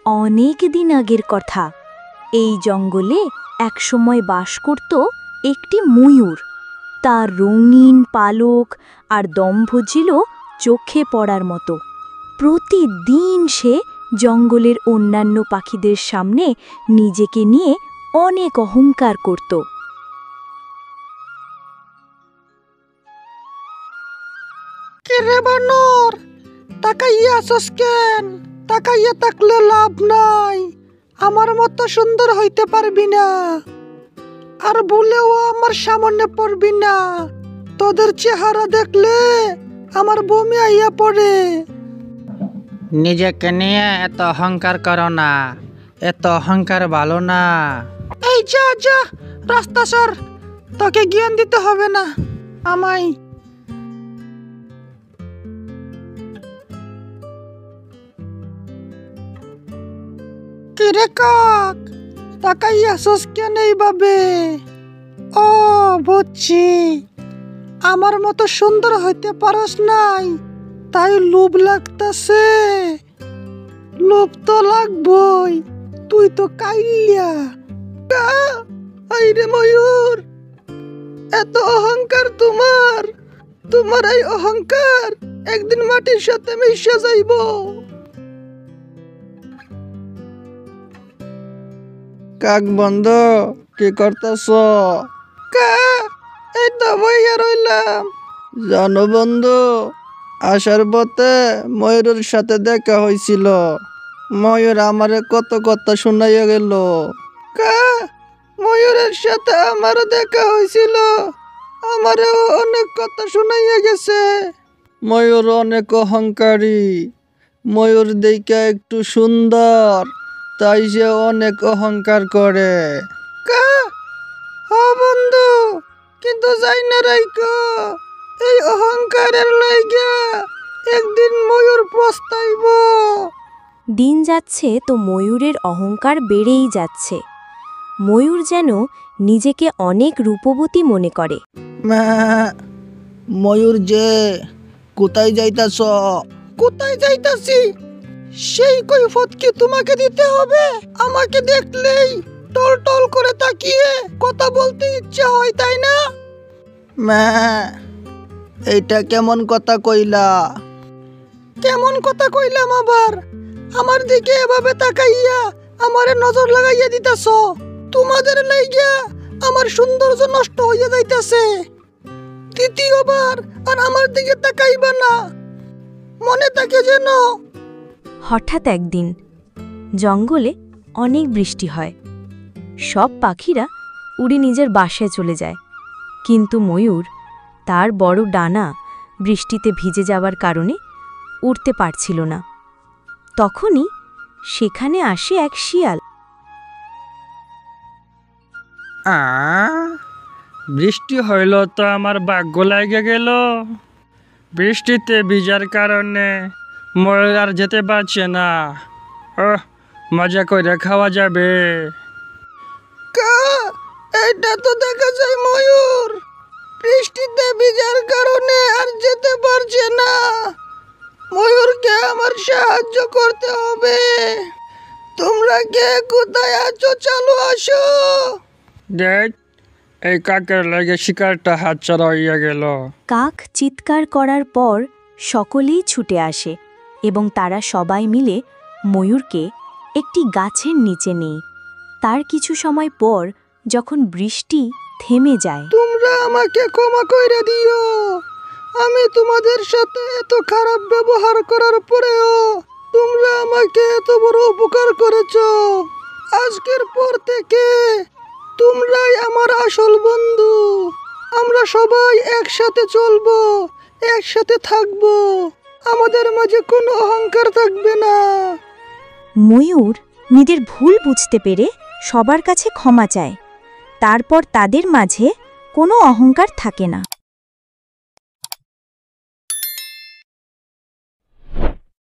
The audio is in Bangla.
অনেক দিন আগের কথা। এই জঙ্গলে একসময় বাস করত একটি ময়ূর। তার রঙিন পালক আর দম্ভ ছিল চোখে পড়ার মতো। প্রতিদিন সে জঙ্গলের অন্যান্য পাখিদের সামনে নিজেকে নিয়ে অনেক অহংকার করত। কিরে বানর, তাকাইয়া আছস কেন? তাকাইয়া থাকলে লাভ নাই, আমার মতো সুন্দর হইতে পারবি না, আর ভুলেও আমার সামনে পড়বি না। তোদের চেহারা দেখলে আমার বমি আইয়া পড়ে। নিজেকে নিয়ে এত অহংকার করো না, এত অহংকার ভালো না। এই যা যা, রাস্তা সর, তোকে জ্ঞান দিতে হবে না আমায়। কিরে কাক, তাকাইয়া আছস কেন এইভাবে? ও বুঝছি, আমার মতো সুন্দর হইতে পারস নাই, তাই লোভ লাগতাছে। লোভ তো লাগবই, তুই তো কাইলিয়া। আইরে ময়ূর, এত অহংকার তোমার! তোমার এই অহংকার একদিন মাটির সাথে মিশে যাইব। কাক বন্ধ, কি করতেছ? এই তো বইয়া রইলাম। জানো বন্ধু, আসার পথে ময়ূরের সাথে দেখা হয়েছিল। ময়ূর আমারে কত কথা শোনাইয়া গেল। ময়ূরের সাথে আমারও দেখা হয়েছিল, আমারও অনেক কথা শোনাইয়া গেছে। ময়ূর অনেক অহংকারী। ময়ূর দেখা একটু সুন্দর, তাই সে অনেক অহংকার করে। বন্ধু, কিন্তু যাই না রাইকো, এই অহংকারের লাইগা একদিন ময়ূর পস্তাইব। দিন যাচ্ছে তো ময়ূরের অহংকার বেড়েই যাচ্ছে। ময়ূর যেন নিজেকে অনেক রূপবতী মনে করে। ময়ূর যে, কোথায় যাইতাছ? কোথায় যাইতাছি সেই কৈফিয়ত কি তোমাকে দিতে হবে? আমাকে দেখলেই টল টল করে তাকিয়ে কথা বলতে ইচ্ছা হয়, তাই না? এইটা কেমন কথা কইলা? কেমন কথা কইলাম আবার? আমার দিকে এভাবে তাকাইয়া আমারে নজর লাগাইয়া দিতাছ। তোমাদের লাইগা আমার সৌন্দর্য নষ্ট হইয়া যাইতাছে। দ্বিতীয়বার আর আমার দিকে তাকাইবা না, মনে থাকে যেন। হঠাৎ একদিন জঙ্গলে অনেক বৃষ্টি হয়। সব পাখিরা উড়ে নিজের বাসায় চলে যায়, কিন্তু ময়ূর তার বড় ডানা বৃষ্টিতে ভিজে যাওয়ার কারণে উড়তে পারছিল না। তখনই সেখানে আসে এক শিয়াল। বৃষ্টি হইল তো আমার ভাগ্য লাগে গেল। বৃষ্টিতে ভিজার কারণে ময়ূর আর যেতে পারছে না। মজা করে খাওয়া যাবে। এইটা তো দেখা যায় ময়ূর বৃষ্টিতে ভিজার কারণে আর যেতে পারছে না। ময়ূরকে আমার সাহায্য করতে হবে। তোমরা কে কোথায় আছো, চলো আসো। দেখ, এই কাকের লাগে শিকারটা হাতছাড়া হইয়া গেল। কাক চিৎকার করার পর সকলেই ছুটে আসে এবং তারা সবাই মিলে ময়ূরকে একটি গাছের নিচে নেয়। তার কিছু সময় পর যখন বৃষ্টি থেমে যায়, তোমরা আমাকে ক্ষমা কইরা দিও। আমি তোমাদের সাথে এত খারাপ ব্যবহার করার পরেও তোমরা আমাকে এত বড় উপকার করেছো। আজকের পর থেকে তোমরাই আমার আসল বন্ধু। আমরা সবাই একসাথে চলবো, একসাথে থাকবো, আমাদের মাঝে কোনো অহংকার থাকবে না। ময়ূর নিজের ভুল বুঝতে পেরে সবার কাছে ক্ষমা চায়। তারপর তাদের মাঝে কোনো অহংকার থাকে না।